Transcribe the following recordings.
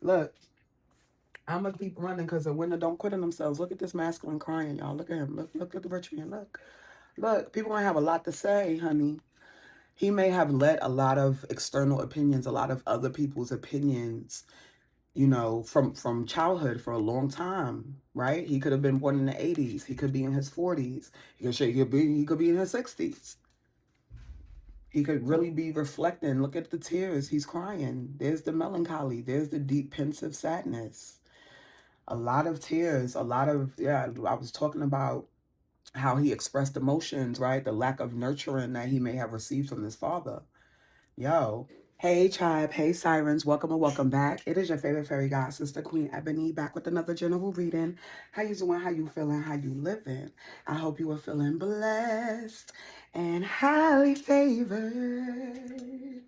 Look, I'm gonna keep running because the winner don't quit on themselves. Look at this masculine crying, y'all. Look at him. Look at the rich man. Look. People gonna have a lot to say, honey. He may have let a lot of external opinions, a lot of other people's opinions, from childhood for a long time, right? He could have been born in the 80s. He could be in his 40s. He could be in his 60s. He could really be reflecting. Look at the tears. He's crying. There's the melancholy. There's the deep, pensive sadness. A lot of tears. A lot of, yeah, I was talking about how he expressed emotions, right? The lack of nurturing that he may have received from his father. Yo. Hey, tribe. Hey, sirens. Welcome and welcome back. It is your favorite fairy god, Sister Queen Ebony, back with another general reading. How you doing? How you feeling? How you living? I hope you are feeling blessed and highly favored.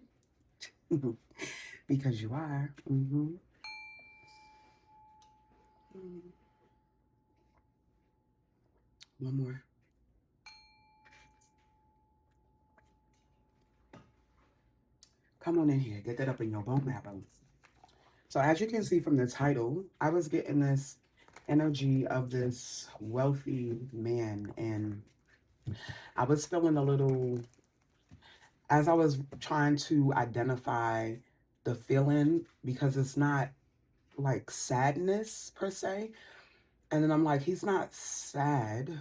Because you are. One more. Come on in here. Get that up in your bone marrow. So as you can see from the title, I was getting this energy of this wealthy man, and I was feeling a little, as I was trying to identify the feeling, because it's not like sadness per se. And then I'm like, he's not sad.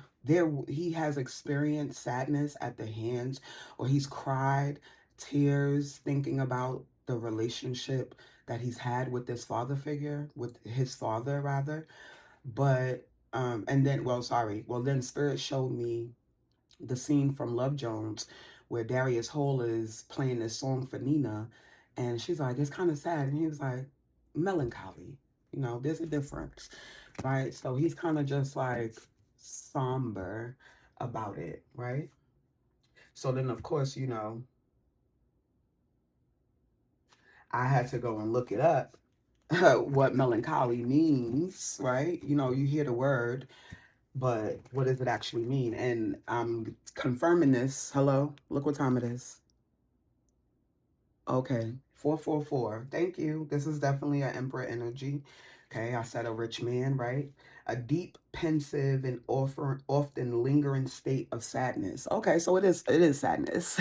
He has experienced sadness at the hands, or he's cried tears thinking about the relationship that he's had with this father figure, with his father rather. But and then, then Spirit showed me the scene from Love Jones where Darius Hall is playing this song for Nina, and she's like, it's kind of sad, and he was like, melancholy. There's a difference, right? So he's kind of just like somber about it, right? So then, of course, I had to go and look it up, what melancholy means, right? You hear the word, but what does it actually mean? And I'm confirming this. Hello, look what time it is. Okay, 444. Thank you. This is definitely an Emperor energy. Okay, I said a rich man, right? A deep, pensive, and often lingering state of sadness. Okay, so it is sadness.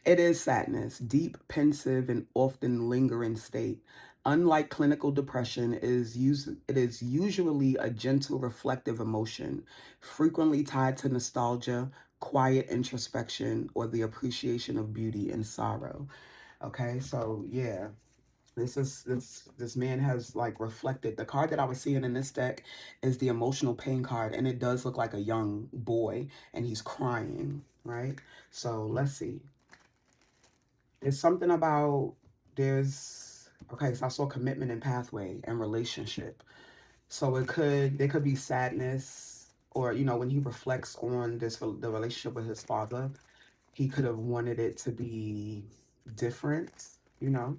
It is sadness. Deep, pensive, and often lingering state. Unlike clinical depression, it is usually a gentle, reflective emotion, frequently tied to nostalgia, quiet introspection, or the appreciation of beauty and sorrow. Okay, so yeah, this man has like reflected. The card that I was seeing in this deck is the emotional pain card, and it does look like a young boy, and he's crying, right? So let's see. There's something about there's okay. So I saw commitment and pathway and relationship. So there could be sadness, or when he reflects on the relationship with his father, he could have wanted it to be different, you know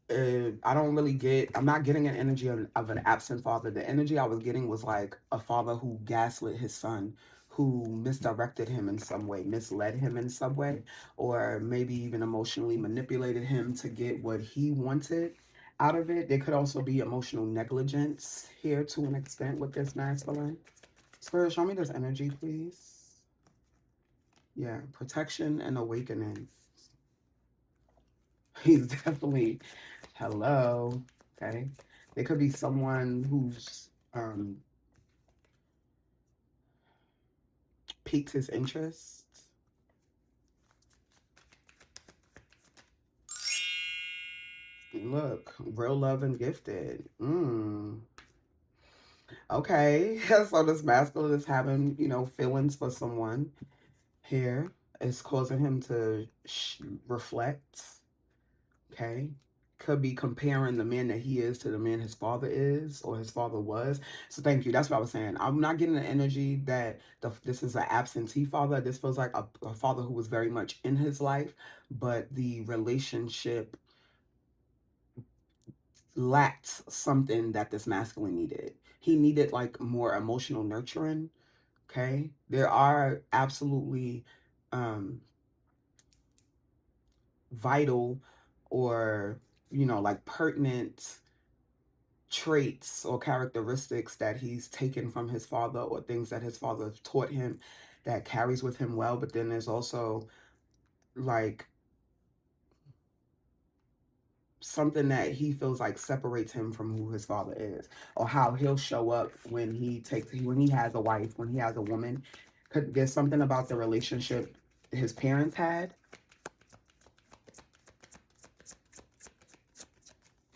I don't really I'm not getting an energy of an absent father. The energy I was getting was like a father who gaslit his son, who misdirected him in some way, misled him in some way, or maybe even emotionally manipulated him to get what he wanted out of it. There could also be emotional negligence here to an extent with this masculine. Spirit, show me this energy, please. Yeah, protection and awakening. He's definitely, hello. Okay. There could be someone who's piqued his interest. Look, real love and gifted. Okay. So this masculine is having, feelings for someone here. It's causing him to reflect. Okay. Could be comparing the man that he is to the man his father is or his father was. So thank you. That's what I was saying. I'm not getting the energy that this is an absentee father. This feels like a father who was very much in his life, but the relationship lacked something that this masculine needed. He needed like more emotional nurturing. Okay. There are absolutely um vital or you know, like pertinent traits or characteristics that he's taken from his father, or things that his father taught him that carries with him well. But then there's also like something that he feels like separates him from who his father is, or how he'll show up when he has a wife, when he has a woman. There's something about the relationship his parents had,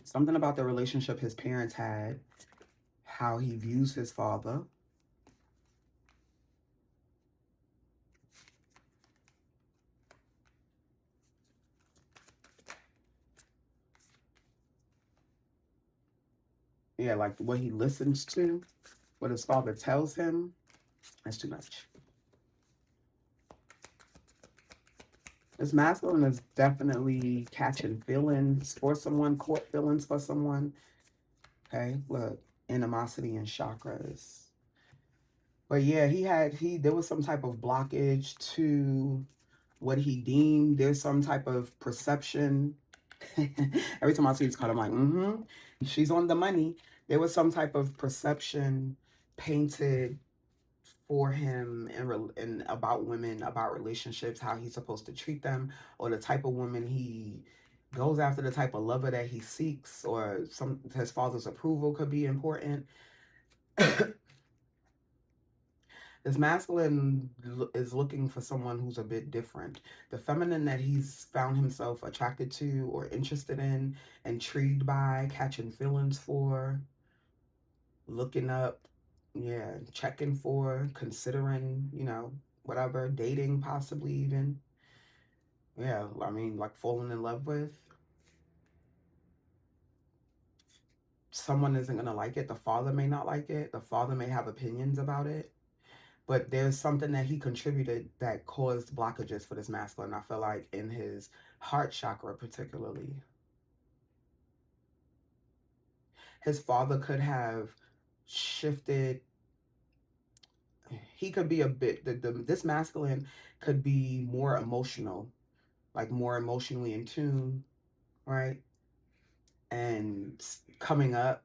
something about the relationship his parents had, how he views his father. Yeah, like what he listens to, what his father tells him. That's too much. This masculine is definitely catching feelings for someone, caught feelings for someone. Okay, look, animosity and chakras. But yeah, there was some type of blockage to what he deemed. There's some type of perception. Every time I see this card, I'm like, mm-hmm, she's on the money. There was some type of perception painted for him and about women, about relationships, how he's supposed to treat them, or the type of woman he goes after, the type of lover that he seeks, or his father's approval could be important. This masculine is looking for someone who's a bit different. The feminine that he's found himself attracted to or interested in, intrigued by, catching feelings for, looking up, yeah, checking for, considering, you know, whatever, dating possibly even. Yeah, I mean, like falling in love with. Someone isn't going to like it. The father may not like it. The father may have opinions about it. But there's something that he contributed that caused blockages for this masculine, I feel like, in his heart chakra particularly. His father could have shifted. He could be a bit, this masculine could be more emotional, like more emotionally in tune, right? And coming up,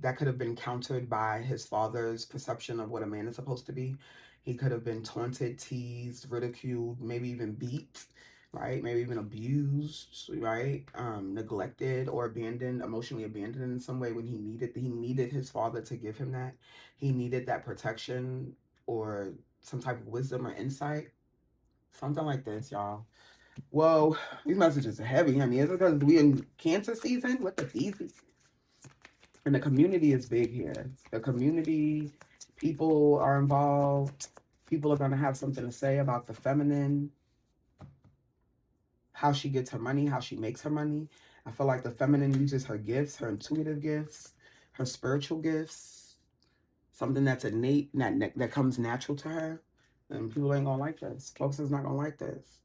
that could have been countered by his father's perception of what a man is supposed to be. He could have been taunted, teased, ridiculed, maybe even beat, right? Maybe even abused, right? Neglected or abandoned, emotionally abandoned in some way when he needed his father to give him that. He needed that protection or some type of wisdom or insight. Something like this, y'all. Whoa, these messages are heavy. I mean, is it because we in Cancer season? What the easy? And the community is big here. The community, people are involved. People are going to have something to say about the feminine, how she gets her money, how she makes her money. I feel like the feminine uses her gifts, her intuitive gifts, her spiritual gifts, something that's innate, that comes natural to her. And people ain't going to like this. Folks is not going to like this.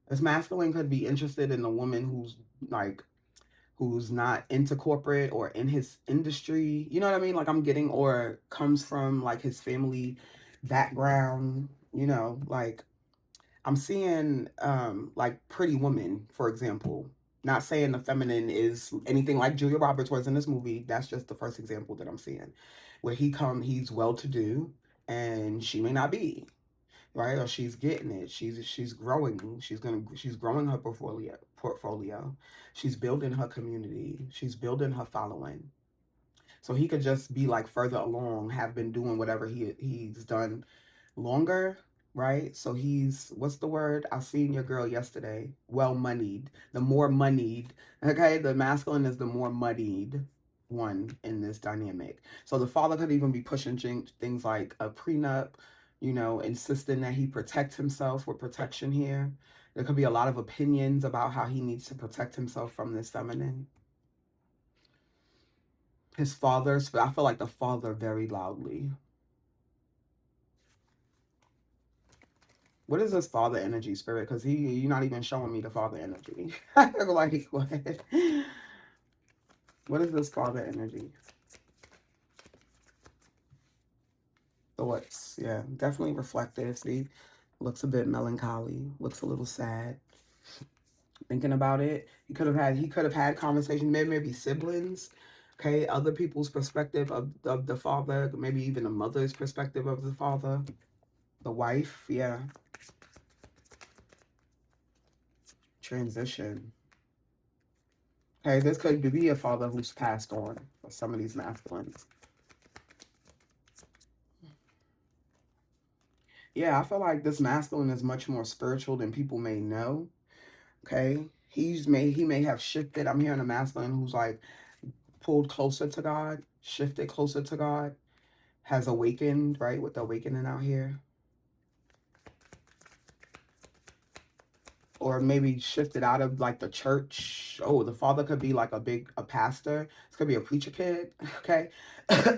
This masculine could be interested in a woman who's not into corporate or in his industry, you know what I mean? Like I'm getting, or comes from like his family background, you know, like I'm seeing like Pretty Woman, for example. Not saying the feminine is anything like Julia Roberts was in this movie. That's just the first example that I'm seeing. Where he's well to do and she may not be, right? Or she's getting it. She's growing. She's growing her portfolio. She's building her community. She's building her following. So he could just be like further along, have been doing whatever he's done longer, right? So he's, what's the word? I seen your girl yesterday. Well moneyed. The more moneyed, okay? The masculine is the more moneyed one in this dynamic. So the father could even be pushing things like a prenup, you know, insisting that he protect himself with protection here. There could be a lot of opinions about how he needs to protect himself from this feminine. His father, I feel like the father very loudly. What is this father energy, spirit? Because you're not even showing me the father energy. Like, what is this father energy? Thoughts, yeah, definitely reflective. See, looks a bit melancholy, looks a little sad. Thinking about it, he could have had conversations, maybe siblings, okay, other people's perspective of the father, maybe even the mother's perspective of the father, the wife, yeah. Transition. Okay, this could be a father who's passed on for some of these masculines. Yeah, I feel like this masculine is much more spiritual than people may know. Okay. He may have shifted. I'm hearing a masculine who's like pulled closer to God, shifted closer to God, has awakened, right? With the awakening out here. Or maybe shifted out of like the church. Oh, the father could be like a pastor. This could be a preacher kid, okay?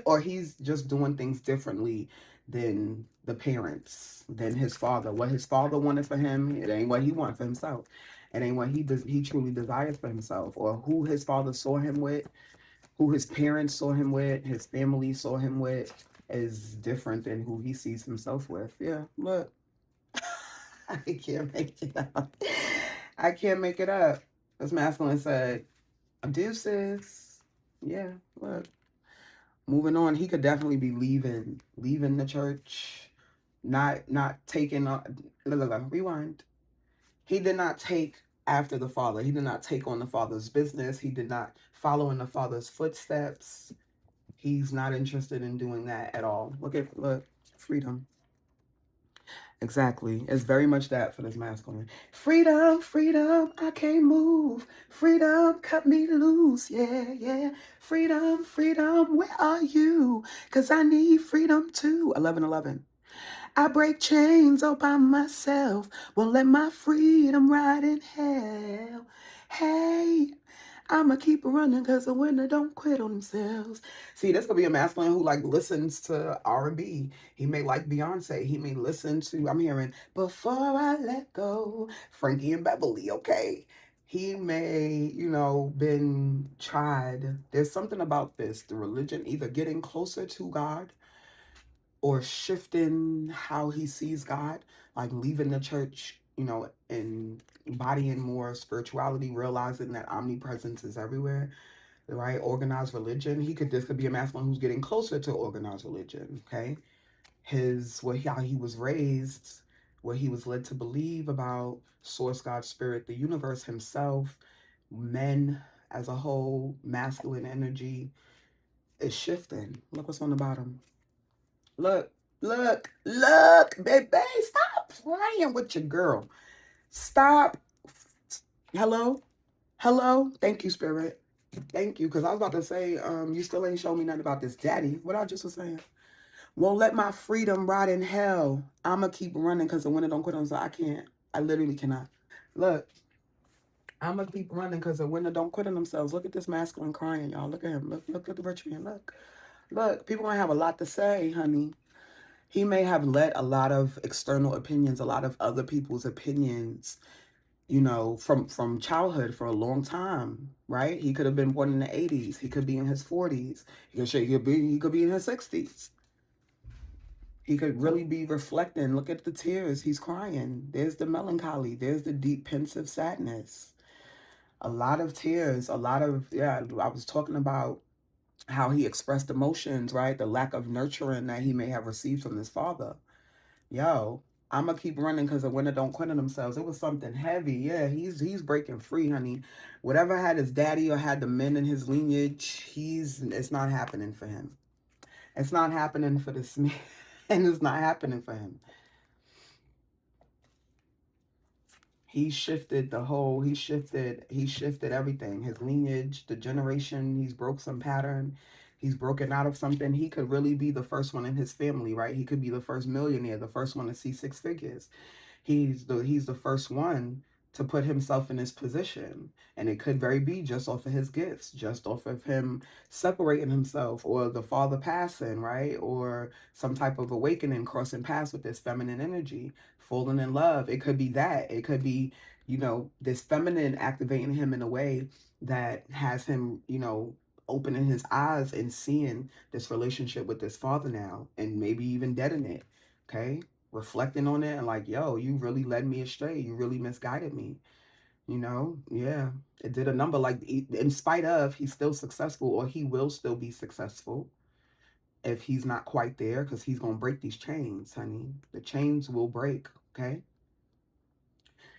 Or he's just doing things differently than the parents, than his father. What his father wanted for him, it ain't what he wanted for himself. It ain't what he truly desires for himself, or who his father saw him with, who his parents saw him with, his family saw him with, is different than who he sees himself with. Yeah, look. I can't make it up. I can't make it up. This masculine said, deuces. Yeah, look. Moving on. He could definitely be leaving the church, not taking rewind. He did not take after the father. He did not take on the father's business. He did not follow in the father's footsteps. He's not interested in doing that at all. Look, freedom. Exactly. It's very much that for this masculine. Freedom, freedom, I can't move. Freedom, cut me loose. Yeah, yeah. Freedom, freedom, where are you? Because I need freedom too. 11:11. I break chains all by myself. Won't let my freedom ride in hell. Hey, I'ma keep running because the winner don't quit on themselves. See, this could be a masculine who like listens to R&B. He may like Beyonce. He may listen to, I'm hearing, Before I Let Go, Frankie and Beverly, okay? He may, been tried. There's something about this, the religion, either getting closer to God or shifting how he sees God, like leaving the church, and embodying more spirituality, realizing that omnipresence is everywhere, right? Organized religion. This could be a masculine who's getting closer to organized religion, okay? How he was raised, what he was led to believe about source, God, spirit, the universe, himself, men as a whole, masculine energy is shifting. Look what's on the bottom. Look, look, baby, stop playing with your girl. Stop. Hello? Hello? Thank you, Spirit. Thank you, because I was about to say, you still ain't showing me nothing about this daddy. What I just was saying. Won't let my freedom rot in hell. I'ma keep running because the winner don't quit on, so I can't. I literally cannot. Look, I'ma keep running because the winner don't quit on themselves. Look at this masculine crying, y'all. Look at him. Look at the rich man. Look. People gonna have a lot to say, honey. He may have let a lot of external opinions, a lot of other people's opinions, from childhood for a long time, right? He could have been born in the 80s. He could be in his 40s. He could be in his 60s. He could really be reflecting. Look at the tears. He's crying. There's the melancholy. There's the deep, pensive sadness. A lot of tears. Yeah, I was talking about how he expressed emotions, right? The lack of nurturing that he may have received from his father. Yo, I'm gonna keep running because the winner don't quit on themselves. It was something heavy. Yeah, he's breaking free, honey. Whatever had his daddy or had the men in his lineage, it's not happening for him. It's not happening for this man, and it's not happening for him. He shifted everything. His lineage, the generation, he's broke some pattern. He's broken out of something. He could really be the first one in his family, right? He could be the first millionaire, the first one to see six figures. He's the first one to put himself in this position, and it could very be just off of his gifts, just off of him separating himself, or the father passing, right, or some type of awakening, crossing paths with this feminine energy, falling in love. It could be that. It could be, this feminine activating him in a way that has him, opening his eyes and seeing this relationship with this father now, and maybe even deadening it. Okay, reflecting on it and like, yo, you really led me astray. You really misguided me. You know, yeah, it did a number. Like, in spite of, he's still successful, or he will still be successful if he's not quite there, because he's going to break these chains, honey. The chains will break, okay?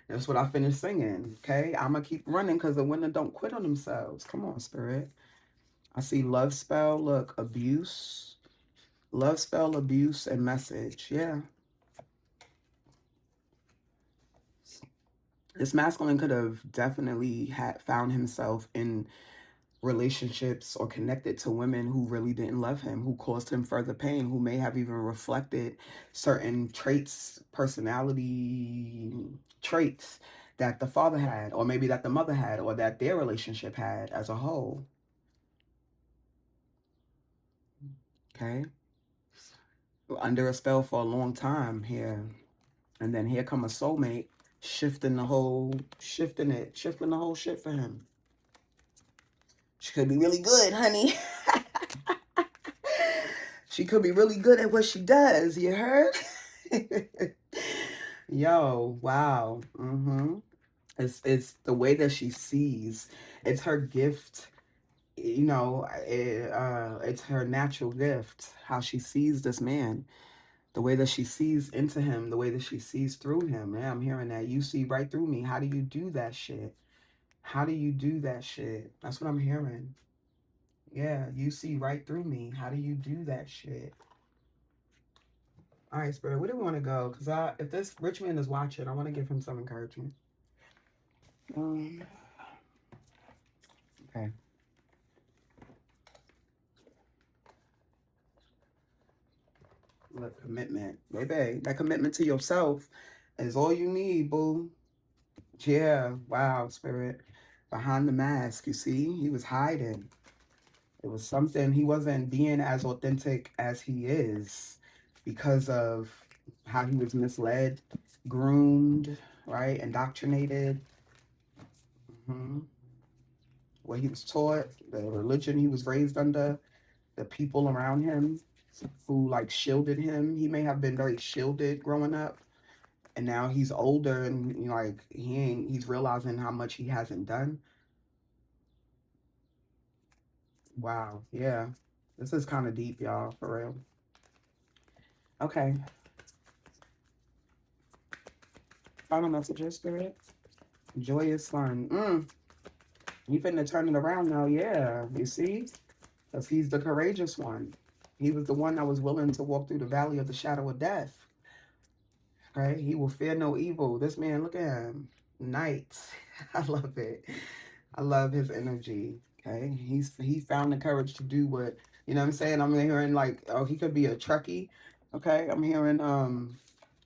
That's what I finished singing, okay? I'm going to keep running because the women don't quit on themselves. Come on, Spirit. I see love spell, look, abuse. Love spell, abuse, and message. Yeah. This masculine could have definitely found himself in relationships or connected to women who really didn't love him, who caused him further pain, who may have even reflected certain traits, personality traits that the father had, or maybe that the mother had, or that their relationship had as a whole. Okay. Under a spell for a long time here. And then here come a soulmate shifting the whole shit for him. She could be really good, honey. She could be really good at what she does, you heard? Yo, wow. It's the way that she sees. It's her gift. You know, it's her natural gift, how she sees this man, the way that she sees into him, the way that she sees through him. Yeah, I'm hearing that. You see right through me. How do you do that shit? How do you do that shit? That's what I'm hearing. Yeah, you see right through me. How do you do that shit? All right, Spirit, where do we want to go? Because if this rich man is watching, I want to give him some encouragement. Okay. Look, commitment. Baby, that commitment to yourself is all you need, boo. Yeah, wow, Spirit. Behind the mask, you see, he was hiding. It was something, he wasn't being as authentic as he is because of how he was misled, groomed, right? Indoctrinated. What he was taught, the religion he was raised under, the people around him who like shielded him. He may have been very shielded growing up. And now he's older and you know, like he's realizing how much he hasn't done. Wow, yeah. This is kind of deep, y'all, for real. Okay. Final messages, Spirit. Joyous fun. You finna turn it around now, yeah. You see? Because he's the courageous one. He was the one that was willing to walk through the valley of the shadow of death. Right? He will fear no evil. This man, look at him. Knight. I love it. I love his energy. Okay. He found the courage to do what, you know what I'm saying? I'm hearing like, oh, he could be a Trekkie. Okay. I'm hearing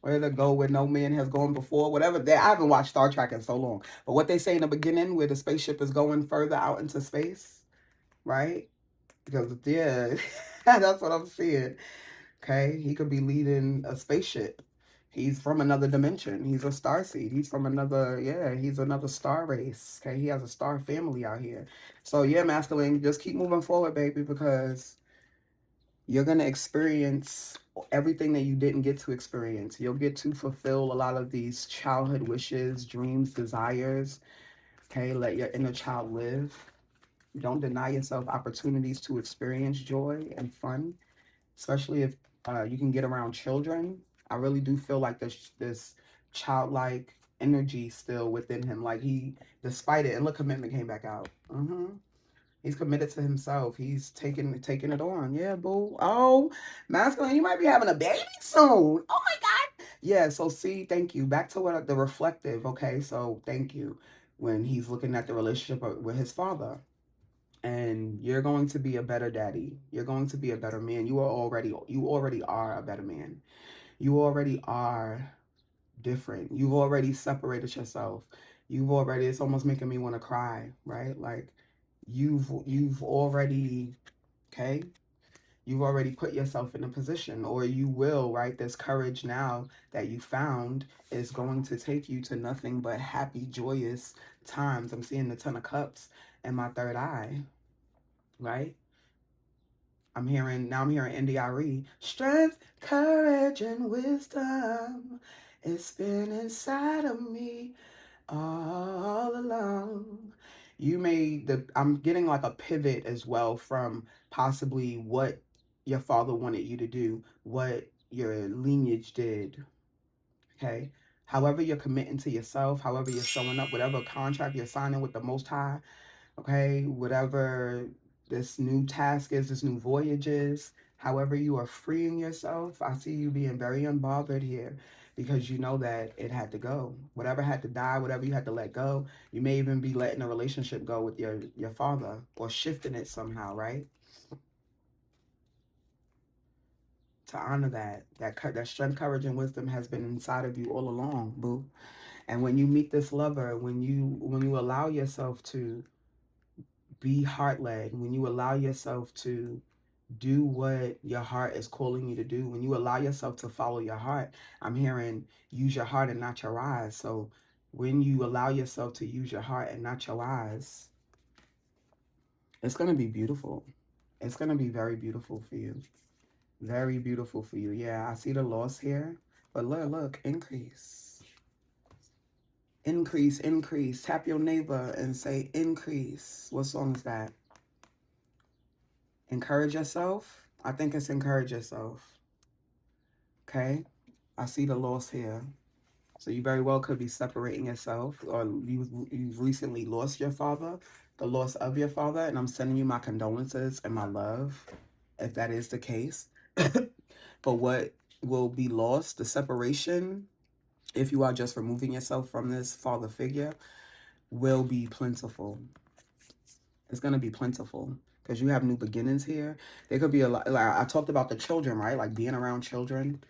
where to go where no man has gone before. Whatever that I haven't watched Star Trek in so long. But what they say in the beginning where the spaceship is going further out into space, right? Because yeah, that's what I'm seeing. Okay. He could be leading a spaceship. He's from another dimension. He's a starseed. He's from another, yeah, he's another star race. Okay, he has a star family out here. So yeah, masculine, just keep moving forward, baby, because you're going to experience everything that you didn't get to experience. You'll get to fulfill a lot of these childhood wishes, dreams, desires. Okay, let your inner child live. Don't deny yourself opportunities to experience joy and fun, especially if you can get around children. I really do feel like this childlike energy still within him. Like he, despite it, and look, commitment came back out. He's committed to himself. He's taking it on. Yeah, boo. Oh, masculine, you might be having a baby soon. Oh my God. Yeah. So see, thank you. Back to what the reflective. Okay. So thank you. When he's looking at the relationship with his father. And you're going to be a better daddy. You're going to be a better man. You already are a better man. You already are different. You've already separated yourself. It's almost making me want to cry, right? Like you've already, okay? You've already put yourself in a position, or you will, right? This courage now that you found is going to take you to nothing but happy, joyous times. I'm seeing the Ten of Cups in my third eye, right? I'm hearing NDRE. Strength, courage, and wisdom. It's been inside of me. all along. You made I'm getting like a pivot as well from possibly what your father wanted you to do, what your lineage did. Okay. However you're committing to yourself, however you're showing up, whatever contract you're signing with the Most High, okay, whatever this new task is, this new voyage is, however you are freeing yourself, I see you being very unbothered here because you know that it had to go. Whatever had to die, whatever you had to let go, you may even be letting a relationship go with your father or shifting it somehow, right? To honor that strength, courage, and wisdom has been inside of you all along, boo. And when you meet this lover, when you allow yourself to be heart led, when you allow yourself to do what your heart is calling you to do, when you allow yourself to follow your heart, I'm hearing use your heart and not your eyes. So when you allow yourself to use your heart and not your eyes, it's going to be beautiful. It's going to be very beautiful for you. Very beautiful for you. Yeah, I see the loss here. But look, increase. Increase, increase. Tap your neighbor and say increase. What song is that? Encourage yourself. I think it's encourage yourself. Okay? I see the loss here. So you very well could be separating yourself, or you've recently lost your father, the loss of your father, and I'm sending you my condolences and my love, if that is the case. But what will be lost, the separation, if you are just removing yourself from this father figure, will be plentiful. It's going to be plentiful because you have new beginnings here. There could be a lot, like I talked about the children, right? Like being around children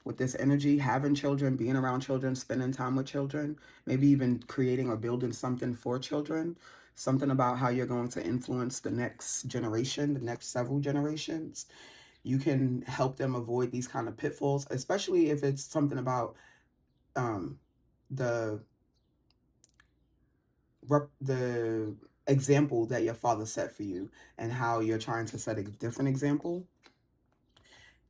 with this energy, having children, being around children, spending time with children, maybe even creating or building something for children, something about how you're going to influence the next generation, the next several generations. You can help them avoid these kind of pitfalls, especially if it's something about the the example that your father set for you and how you're trying to set a different example.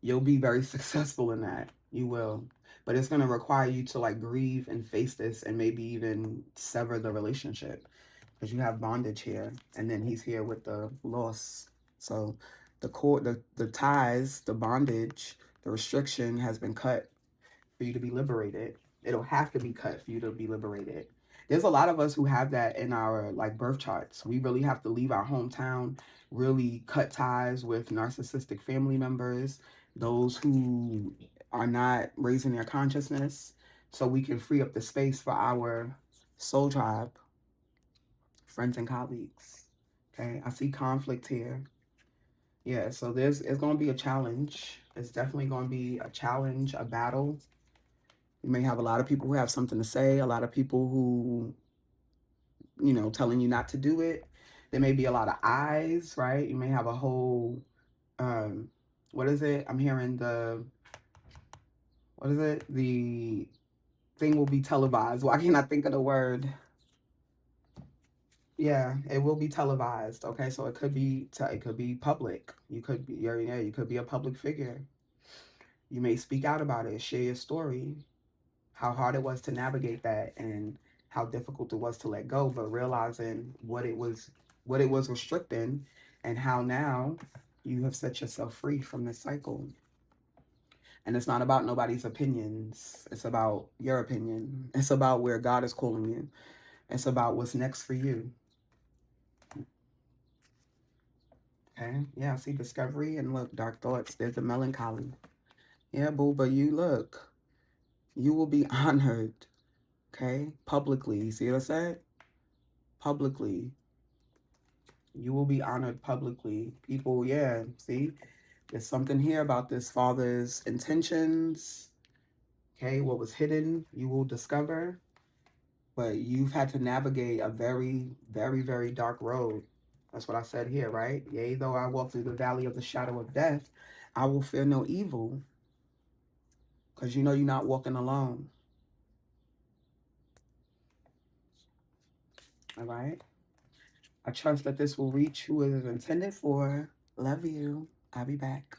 You'll be very successful in that. You will. But it's going to require you to like grieve and face this and maybe even sever the relationship because you have bondage here. And then he's here with the loss. So the cord, the ties, the bondage, the restriction has been cut for you to be liberated. It'll have to be cut for you to be liberated. There's a lot of us who have that in our like birth charts. We really have to leave our hometown, really cut ties with narcissistic family members, those who are not raising their consciousness, so we can free up the space for our soul tribe, friends and colleagues. Okay, I see conflict here. Yeah, so it's going to be a challenge. It's definitely going to be a challenge, a battle. You may have a lot of people who have something to say, a lot of people who, telling you not to do it. There may be a lot of eyes, right? You may have a whole, what is it? I'm hearing what is it? The thing will be televised. Why can't I think of the word? Yeah, it will be televised. Okay, so it could be public. You could be, you could be a public figure. You may speak out about it, share your story, how hard it was to navigate that and how difficult it was to let go, but realizing what it was restricting and how now you have set yourself free from this cycle. And it's not about nobody's opinions. It's about your opinion. It's about where God is calling you. It's about what's next for you. Okay? Yeah, I see discovery and look, dark thoughts. There's the melancholy. Yeah, boo, but you look. You will be honored. Okay? Publicly. You see what I said? Publicly. You will be honored publicly. People, yeah, see? There's something here about this father's intentions. Okay, what was hidden, you will discover. But you've had to navigate a very, very, very dark road. That's what I said here, right? Yea, though I walk through the valley of the shadow of death, I will fear no evil. Because you know you're not walking alone. All right? I trust that this will reach who it is intended for. Love you. I'll be back.